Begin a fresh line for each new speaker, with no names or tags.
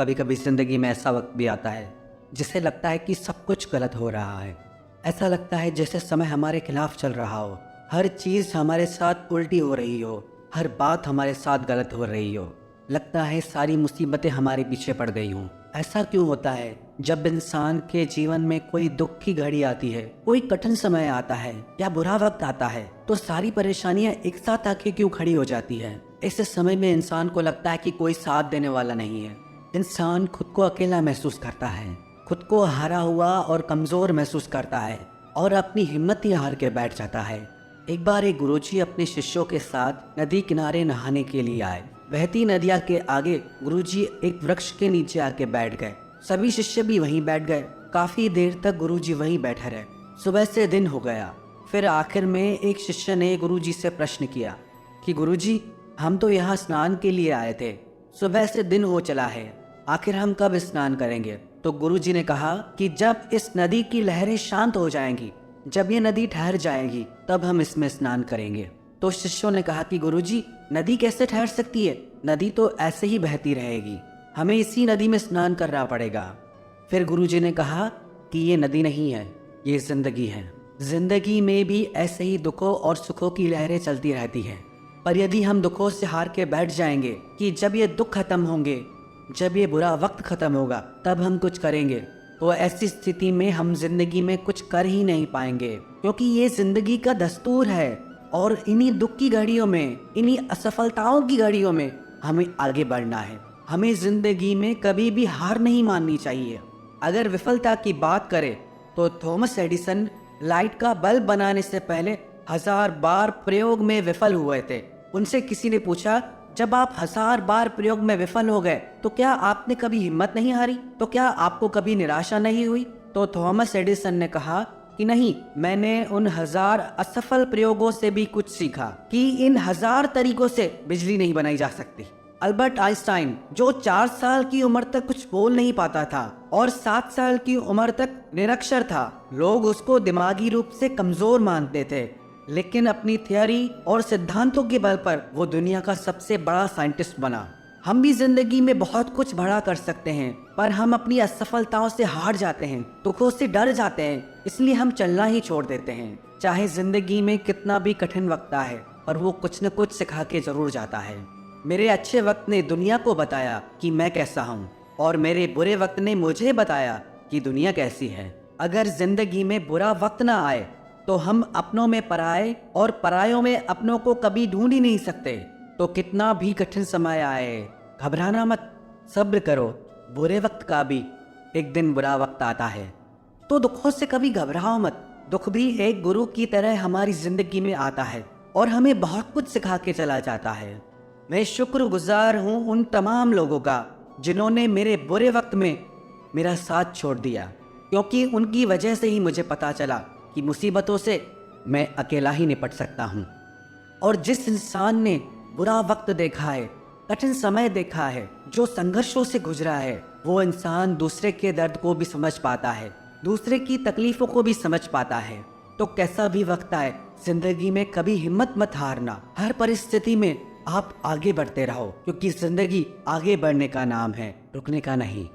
कभी कभी जिंदगी में ऐसा वक्त भी आता है जिसे लगता है कि सब कुछ गलत हो रहा है। ऐसा लगता है जैसे समय हमारे खिलाफ चल रहा हो, हर चीज़ हमारे साथ उल्टी हो रही हो, हर बात हमारे साथ गलत हो रही हो। लगता है सारी मुसीबतें हमारे पीछे पड़ गई हों। ऐसा क्यों होता है? जब इंसान के जीवन में कोई दुख की घड़ी आती है, कोई कठिन समय आता है या बुरा वक्त आता है, तो सारी परेशानियां एक साथ आके क्यों खड़ी हो जाती है? ऐसे समय में इंसान को लगता है कि कोई साथ देने वाला नहीं है। इंसान खुद को अकेला महसूस करता है, खुद को हारा हुआ और कमज़ोर महसूस करता है और अपनी हिम्मत ही हार के बैठ जाता है। एक बार एक गुरुजी अपने शिष्यों के साथ नदी किनारे नहाने के लिए आए। बहती नदिया के आगे गुरुजी एक वृक्ष के नीचे आके बैठ गए। सभी शिष्य भी वहीं बैठ गए। काफ़ी देर तक गुरुजी वहीं बैठे रहे। सुबह से दिन हो गया। फिर आखिर में एक शिष्य ने गुरुजी से प्रश्न किया कि गुरुजी, हम तो यहाँ स्नान के लिए आए थे, सुबह से दिन हो चला है, आखिर हम कब स्नान करेंगे? तो गुरुजी ने कहा कि जब इस नदी की लहरें शांत हो जाएंगी, जब ये नदी ठहर जाएगी, तब हम इसमें स्नान करेंगे। तो शिष्यों ने कहा कि गुरुजी, नदी कैसे ठहर सकती है? नदी तो ऐसे ही बहती रहेगी, हमें इसी नदी में स्नान करना पड़ेगा। फिर गुरुजी ने कहा कि ये नदी नहीं है, ये जिंदगी है। जिंदगी में भी ऐसे ही दुखों और सुखों की लहरें चलती रहती हैं। पर यदि हम दुखों से हार के बैठ जाएंगे कि जब ये दुख खत्म होंगे, जब ये बुरा वक्त खत्म होगा, तब हम कुछ करेंगे, तो ऐसी स्थिति में हम जिंदगी में कुछ कर ही नहीं पाएंगे, क्योंकि ये जिंदगी का दस्तूर है। और इन्हीं दुख की घड़ियों में, इन्हीं असफलताओं की घड़ियों में हमें आगे बढ़ना है। हमें जिंदगी में कभी भी हार नहीं माननी चाहिए। अगर विफलता की बात करें तो थॉमस एडिसन लाइट का बल्ब बनाने से पहले 1000 बार प्रयोग में विफल हुए थे। उनसे किसी ने पूछा, जब आप 1000 बार प्रयोग में विफल हो गए तो क्या आपने कभी हिम्मत नहीं हारी? तो क्या आपको कभी निराशा नहीं हुई? तो थॉमस एडिसन ने कहा कि नहीं, मैंने उन 1000 असफल प्रयोगों से भी कुछ सीखा कि इन 1000 तरीकों से बिजली नहीं बनाई जा सकती। अल्बर्ट आइंस्टाइन, जो 4 साल की उम्र तक कुछ बोल नहीं पाता था और 7 साल की उम्र तक निरक्षर था, लोग उसको दिमागी रूप से कमजोर मानते थे, लेकिन अपनी थियरी और सिद्धांतों के बल पर वो दुनिया का सबसे बड़ा साइंटिस्ट बना। हम भी जिंदगी में बहुत कुछ बड़ा कर सकते हैं, पर हम अपनी असफलताओं से हार जाते हैं, दुखों से डर जाते हैं, इसलिए हम चलना ही छोड़ देते हैं। चाहे जिंदगी में कितना भी कठिन वक्त आए, पर वो कुछ न कुछ सिखा के जरूर जाता है। मेरे अच्छे वक्त ने दुनिया को बताया कि मैं कैसा हूँ, और मेरे बुरे वक्त ने मुझे बताया कि दुनिया कैसी है। अगर जिंदगी में बुरा वक्त ना आए तो हम अपनों में पराए और परायों में अपनों को कभी ढूंढ ही नहीं सकते। तो कितना भी कठिन समय आए, घबराना मत, सब्र करो। बुरे वक्त का भी एक दिन बुरा वक्त आता है, तो दुखों से कभी घबराओ मत। दुख भी एक गुरु की तरह हमारी जिंदगी में आता है और हमें बहुत कुछ सिखा के चला जाता है। मैं शुक्रगुजार हूँ उन तमाम लोगों का जिन्होंने मेरे बुरे वक्त में मेरा साथ छोड़ दिया, क्योंकि उनकी वजह से ही मुझे पता चला कि मुसीबतों से मैं अकेला ही निपट सकता हूँ। और जिस इंसान ने बुरा वक्त देखा है, कठिन समय देखा है, जो संघर्षों से गुजरा है, वो इंसान दूसरे के दर्द को भी समझ पाता है, दूसरे की तकलीफों को भी समझ पाता है। तो कैसा भी वक्त आए, जिंदगी में कभी हिम्मत मत हारना। हर परिस्थिति में आप आगे बढ़ते रहो, क्योंकि जिंदगी आगे बढ़ने का नाम है, रुकने का नहीं।